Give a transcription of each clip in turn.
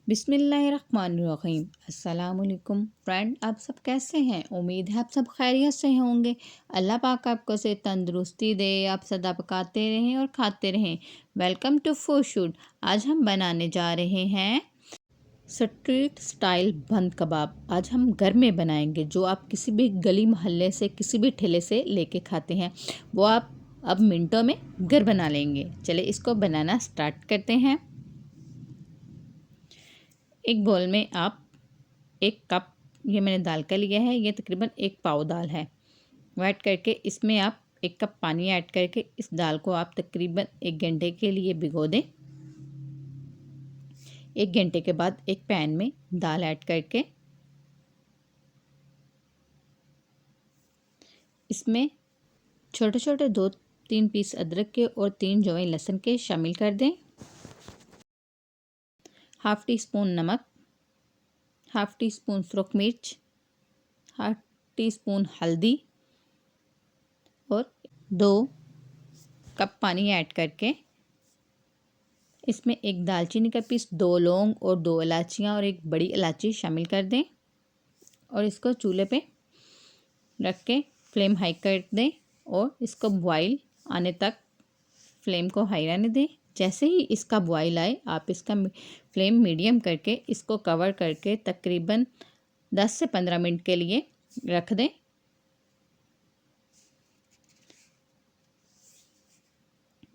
बिस्मिल्लाहिर्रहमानिर्रहीम। अस्सलामुअलैकुम फ्रेंड, आप सब कैसे हैं? उम्मीद है आप सब खैरियत से होंगे। अल्लाह पाक आपको से तंदुरुस्ती दे, आप सदा पकाते रहें और खाते रहें। Welcome to food shoot. आज हम बनाने जा रहे हैं स्ट्रीट स्टाइल बंद कबाब। आज हम घर में बनाएंगे, जो आप किसी भी गली मोहल्ले से किसी भी ठेले से लेके खाते हैं, वो आप अब मिनटों में घर बना लेंगे। चले इसको बनाना स्टार्ट करते हैं। एक बोल में आप 1 कप ये मैंने दाल का लिया है, ये तकरीबन 1 पाव दाल है। वो ऐड करके इसमें आप 1 कप पानी ऐड करके इस दाल को आप तकरीबन 1 घंटे के लिए भिगो दें। 1 घंटे के बाद एक पैन में दाल ऐड करके इसमें छोटे छोटे 2-3 पीस अदरक के और 3 जवें लहसुन के शामिल कर दें। हाफ़ टी स्पून नमक, हाफ़ टी स्पून सुरख मिर्च, हाफ़ टी स्पून हल्दी और 2 कप पानी ऐड करके इसमें एक दालचीनी का पीस, 2 लौंग और 2 इलायचियाँ और एक बड़ी इलायची शामिल कर दें और इसको चूल्हे पे रख के फ्लेम हाई कर दें और इसको बॉईल आने तक फ्लेम को हाई रहने दें। जैसे ही इसका बॉईल आए आप इसका फ्लेम मीडियम करके इसको कवर करके तकरीबन 10 से 15 मिनट के लिए रख दें।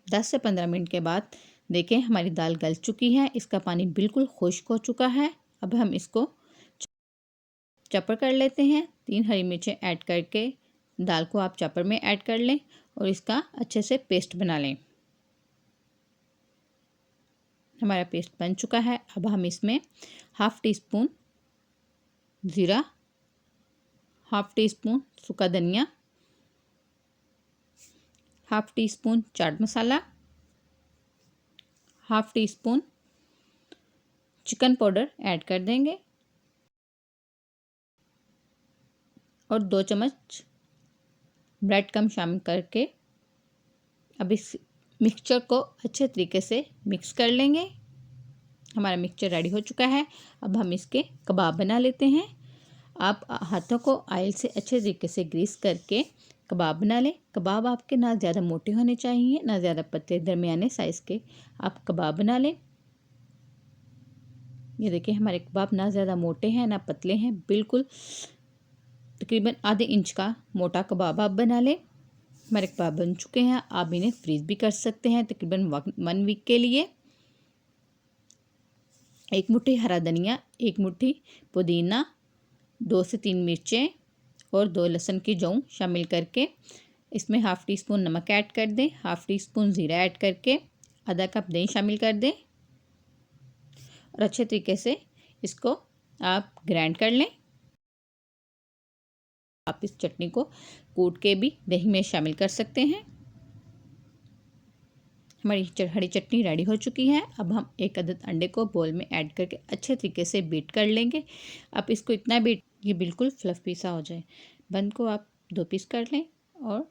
10 से 15 मिनट के बाद देखें हमारी दाल गल चुकी है, इसका पानी बिल्कुल खुश्क हो चुका है। अब हम इसको चॉपर कर लेते हैं। 3 हरी मिर्चें ऐड करके दाल को आप चॉपर में ऐड कर लें और इसका अच्छे से पेस्ट बना लें। हमारा पेस्ट बन चुका है। अब हम इसमें हाफ़ टी स्पून ज़ीरा, हाफ़ टी स्पून सूखा धनिया, half teaspoon chaat masala, half teaspoon chicken powder add कर देंगे और 2 चम्मच ब्रेड क्रम्ब शामिल करके अब इस मिक्सचर को अच्छे तरीके से मिक्स कर लेंगे। हमारा मिक्सचर रेडी हो चुका है। अब हम इसके कबाब बना लेते हैं। आप हाथों को ऑयल से अच्छे तरीके से ग्रीस करके कबाब बना लें। कबाब आपके ना ज़्यादा मोटे होने चाहिए ना ज़्यादा पतले, दरमियाने साइज़ के आप कबाब बना लें। ये देखिए हमारे कबाब ना ज़्यादा मोटे हैं ना पतले हैं, बिल्कुल तकरीबन आधे इंच का मोटा कबाब आप बना लें। हमारे कबाब बन चुके हैं। आप इन्हें फ्रीज़ भी कर सकते हैं तकरीबन 1 वीक के लिए। 1 मुट्ठी हरा धनिया, 1 मुट्ठी पुदीना, 2 से 3 मिर्चें और 2 लहसुन की जौ शामिल करके इसमें हाफ़ टी स्पून नमक ऐड कर दें, हाफ़ टी स्पून ज़ीरा ऐड करके आधा कप दही शामिल कर दें और अच्छे तरीके से इसको आप ग्राइंड कर लें। आप इस चटनी को कूट के भी दही में शामिल कर सकते हैं। हमारी हरी चटनी रेडी हो चुकी है। अब हम 1 अदद अंडे को बोल में ऐड करके अच्छे तरीके से बीट कर लेंगे। आप इसको इतना बीट ये बिल्कुल फ्लफ़ी सा हो जाए। बंद को आप 2 पीस कर लें और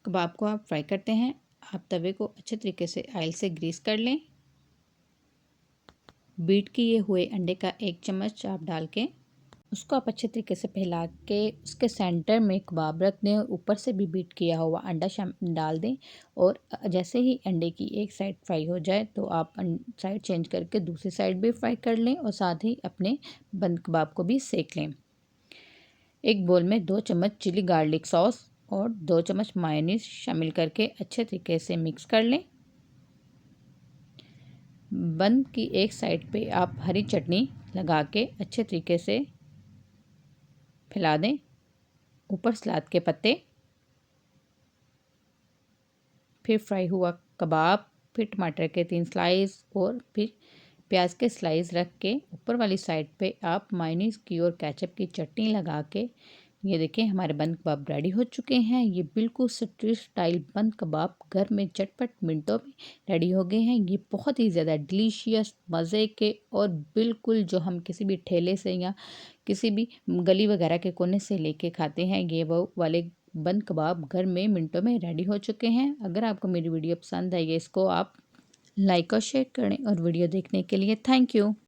कबाब को आप फ्राई करते हैं। आप तवे को अच्छे तरीके से ऑयल से ग्रीस कर लें। बीट किए हुए अंडे का 1 चम्मच आप डाल के उसको आप अच्छे तरीके से फैला के उसके सेंटर में कबाब रख दें और ऊपर से भी बीट किया हुआ अंडा डाल दें और जैसे ही अंडे की एक साइड फ्राई हो जाए तो आप साइड चेंज करके दूसरी साइड भी फ्राई कर लें और साथ ही अपने बंद कबाब को भी सेक लें। एक बोल में 2 चम्मच चिली गार्लिक सॉस और 2 चम्मच मायोनीज शामिल करके अच्छे तरीके से मिक्स कर लें। बंद की एक साइड पे आप हरी चटनी लगा के अच्छे तरीके से फैला दें। ऊपर सलाद के पत्ते, फिर फ्राई हुआ कबाब, फिर टमाटर के 3 स्लाइस और फिर प्याज के स्लाइस रख के ऊपर वाली साइड पे आप मायोनीज़ की और केचप की चटनी लगा के ये देखें हमारे बंद कबाब रेडी हो चुके हैं। ये बिल्कुल स्ट्रीट स्टाइल बंद कबाब घर में झटपट मिनटों में रेडी हो गए हैं। ये बहुत ही ज़्यादा डिलीशियस, मज़े के और बिल्कुल जो हम किसी भी ठेले से या किसी भी गली वगैरह के कोने से लेके खाते हैं, ये वो वाले बंद कबाब घर में मिनटों में रेडी हो चुके हैं। अगर आपको मेरी वीडियो पसंद आई है, इसको आप लाइक और शेयर करें और वीडियो देखने के लिए थैंक यू।